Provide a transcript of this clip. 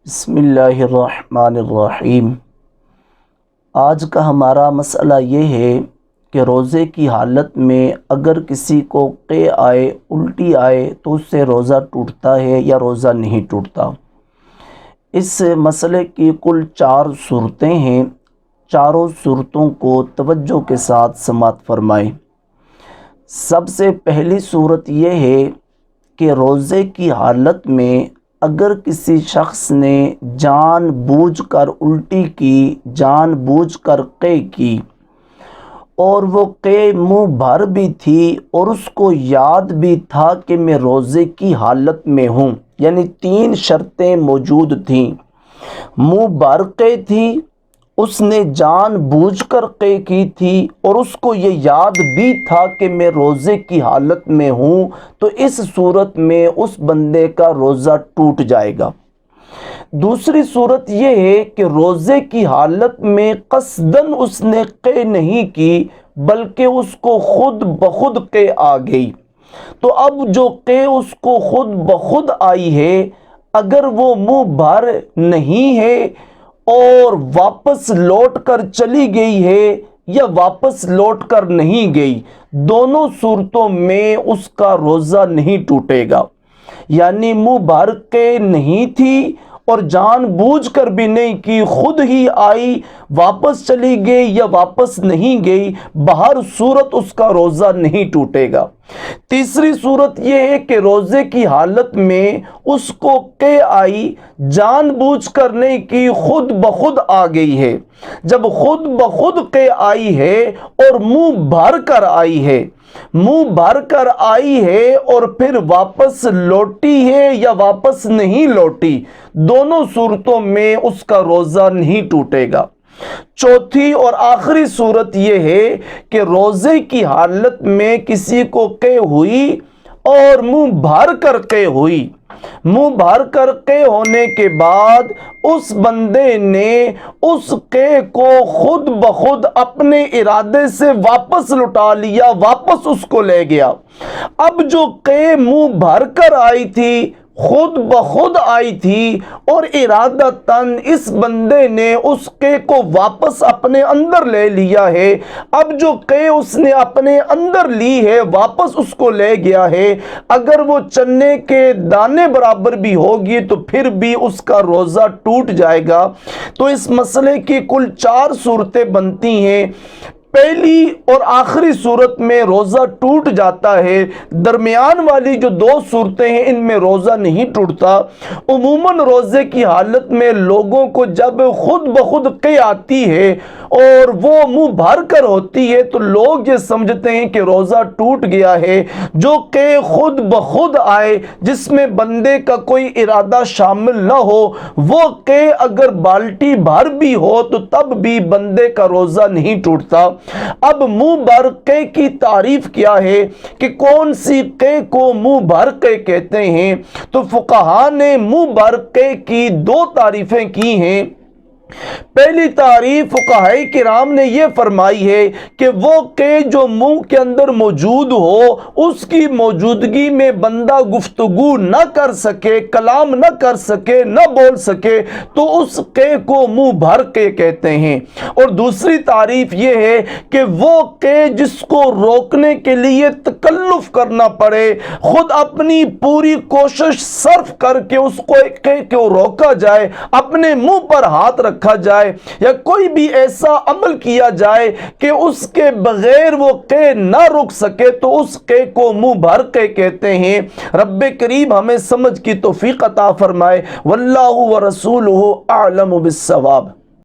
بسم اللہ الرحمن الرحیم۔ آج کا ہمارا مسئلہ یہ ہے کہ روزے کی حالت میں اگر کسی کو قے آئے، الٹی آئے تو اس سے روزہ ٹوٹتا ہے یا روزہ نہیں ٹوٹتا۔ اس مسئلے کی کل 4 صورتیں ہیں، چاروں صورتوں کو توجہ کے ساتھ سماعت فرمائیں۔ سب سے پہلی صورت یہ ہے کہ روزے کی حالت میں اگر کسی شخص نے جان بوجھ کر الٹی کی، جان بوجھ کر قے کی، اور وہ قے منہ بھر بھی تھی اور اس کو یاد بھی تھا کہ میں روزے کی حالت میں ہوں، یعنی 3 شرطیں موجود تھیں۔ منہ بھر قے تھی، اس نے جان بوجھ کر قے کی تھی، اور اس کو یہ یاد بھی تھا کہ میں روزے کی حالت میں ہوں، تو اس صورت میں اس بندے کا روزہ ٹوٹ جائے گا۔ دوسری صورت یہ ہے کہ روزے کی حالت میں قصداً اس نے قے نہیں کی، بلکہ اس کو خود بخود قے آ گئی۔ تو اب جو قے اس کو خود بخود آئی ہے، اگر وہ منہ بھر نہیں ہے اور واپس لوٹ کر چلی گئی ہے یا واپس لوٹ کر نہیں گئی، دونوں صورتوں میں اس کا روزہ نہیں ٹوٹے گا۔ یعنی منہ بھر کے نہیں تھی اور جان بوجھ کر بھی نہیں کی، خود ہی آئی، واپس چلی گئی یا واپس نہیں گئی، بہر صورت اس کا روزہ نہیں ٹوٹے گا۔ تیسری صورت یہ ہے کہ روزے کی حالت میں اس کو قے آئی، جان بوجھ کر نہیں کی، خود بخود آ گئی ہے۔ جب خود بخود قے آئی ہے اور منہ بھر کر آئی ہے، منہ بھر کر آئی ہے اور پھر واپس لوٹی ہے یا واپس نہیں لوٹی، دونوں صورتوں میں اس کا روزہ نہیں ٹوٹے گا۔ چوتھی اور آخری صورت یہ ہے کہ روزے کی حالت میں کسی کو قے ہوئی اور منہ بھر کر قے ہوئی، منہ بھر کر قے ہونے کے بعد اس بندے نے اس قے کو خود بخود اپنے ارادے سے واپس لٹا لیا، واپس اس کو لے گیا۔ اب جو قے منہ بھر کر آئی تھی، خود بخود آئی تھی، اور ارادتاً اس بندے نے اس قے کو واپس اپنے اندر لے لیا ہے۔ اب جو قے اس نے اپنے اندر لی ہے، واپس اس کو لے گیا ہے، اگر وہ چنے کے دانے برابر بھی ہوگی تو پھر بھی اس کا روزہ ٹوٹ جائے گا۔ تو اس مسئلے کی کل 4 صورتیں بنتی ہیں۔ پہلی اور آخری صورت میں روزہ ٹوٹ جاتا ہے، درمیان والی جو 2 صورتیں ہیں ان میں روزہ نہیں ٹوٹتا۔ عموماً روزے کی حالت میں لوگوں کو جب خود بخود قے آتی ہے اور وہ منہ بھر کر ہوتی ہے تو لوگ یہ سمجھتے ہیں کہ روزہ ٹوٹ گیا ہے۔ جو قے خود بخود آئے، جس میں بندے کا کوئی ارادہ شامل نہ ہو، وہ قے اگر بالٹی بھر بھی ہو تو تب بھی بندے کا روزہ نہیں ٹوٹتا۔ اب منہ بھر قے کی تعریف کیا ہے کہ کون سی قے کو منہ بھر قے کہتے ہیں؟ تو فقہاء نے منہ بھر قے کی 2 تعریفیں کی ہیں۔ پہلی تعریف فقہاء کرام نے یہ فرمائی ہے کہ وہ قے جو منہ کے اندر موجود ہو، اس کی موجودگی میں بندہ گفتگو نہ کر سکے، کلام نہ کر سکے، نہ بول سکے، تو اس قے کو منہ بھر قے کہتے ہیں۔ اور دوسری تعریف یہ ہے کہ وہ قے جس کو روکنے کے لیے تکلف کرنا پڑے، خود اپنی پوری کوشش صرف کر کے اس قے کو روکا جائے، اپنے منہ پر ہاتھ رکھا جائے یا کوئی بھی ایسا عمل کیا جائے کہ اس کے بغیر وہ قے نہ رک سکے، تو اس قے کو منہ بھر قے کہتے ہیں۔ رب کریم ہمیں سمجھ کی توفیق عطا فرمائے۔ واللہ ورسولہ اعلم بالصواب۔